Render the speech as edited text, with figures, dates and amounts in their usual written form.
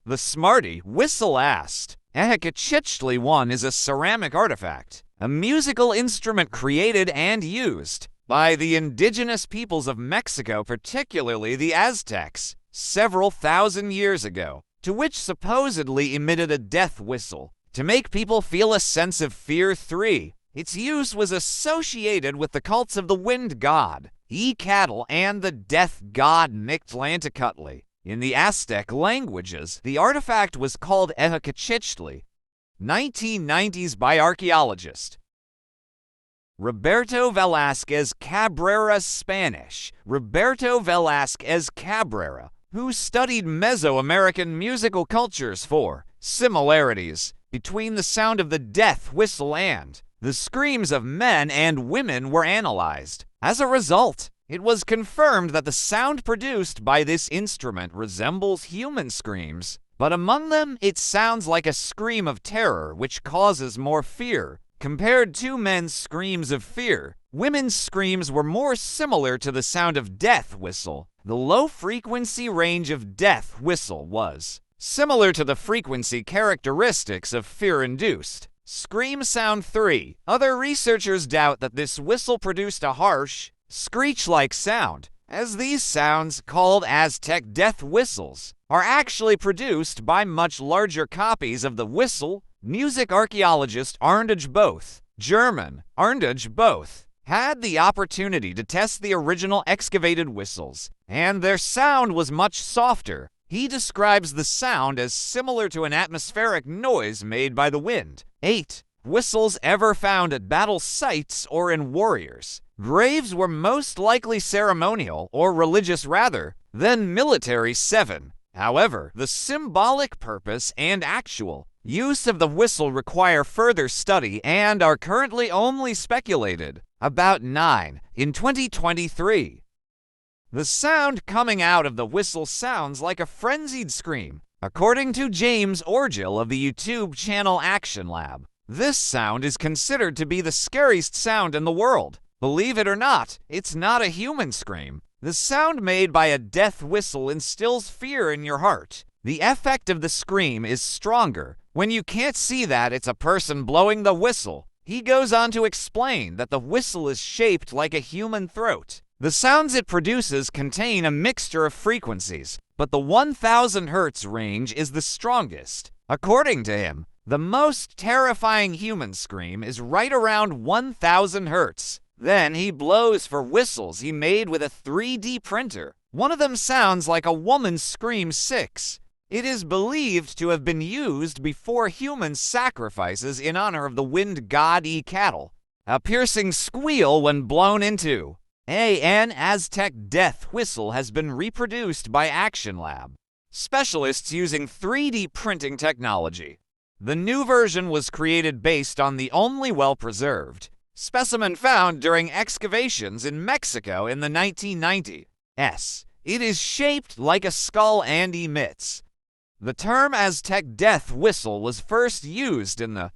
The Smarty Whistle asked. Ehechichtli 1 is a ceramic artifact, a musical instrument created and used by the indigenous peoples of Mexico, particularly the Aztecs, several thousand years ago, to which supposedly emitted a death whistle to make people feel a sense of fear. 3. Its use was associated with the cults of the wind god, Ecatl, and the death god Mictlantecutli. In the Aztec languages, the artifact was called Ehechichtli. 1990s by archaeologist Roberto Velázquez Cabrera. Spanish. Roberto Velázquez Cabrera, who studied Mesoamerican musical cultures for similarities between the sound of the death whistle and the screams of men and women, were analyzed. As a result, it was confirmed that the sound produced by this instrument resembles human screams, but among them it sounds like a scream of terror which causes more fear. Compared to men's screams of fear, women's screams were more similar to the sound of death whistle. The low frequency range of death whistle was similar to the frequency characteristics of fear-induced scream sound. 3. Other researchers doubt that this whistle produced a harsh, screech-like sound, as these sounds, called Aztec death whistles, are actually produced by much larger copies of the whistle. Music archaeologist Arndt Both, German, Arndt Both, had the opportunity to test the original excavated whistles, and their sound was much softer. He describes the sound as similar to an atmospheric noise made by the wind. 8. Whistles ever found at battle sites or in warriors' graves were most likely ceremonial or religious rather than military. 7. However, the symbolic purpose and actual use of the whistle require further study and are currently only speculated about. 9. In 2023, the sound coming out of the whistle sounds like a frenzied scream, according to James Orgill of the YouTube channel Action Lab. This sound is considered to be the scariest sound in the world. Believe it or not, it's not a human scream. The sound made by a death whistle instills fear in your heart. The effect of the scream is stronger when you can't see that it's a person blowing the whistle. He goes on to explain that the whistle is shaped like a human throat. The sounds it produces contain a mixture of frequencies, but the 1000 Hz range is the strongest. According to him, the most terrifying human scream is right around 1000 Hz. Then he blows for whistles he made with a 3D printer. One of them sounds like a woman's scream. 6. It is believed to have been used before human sacrifices in honor of the wind god Ecatl. A piercing squeal when blown into an Aztec death whistle has been reproduced by Action Lab specialists using 3D printing technology. The new version was created based on the only well-preserved specimen found during excavations in Mexico in the 1990s. It is shaped like a skull and emits. The term Aztec death whistle was first used in the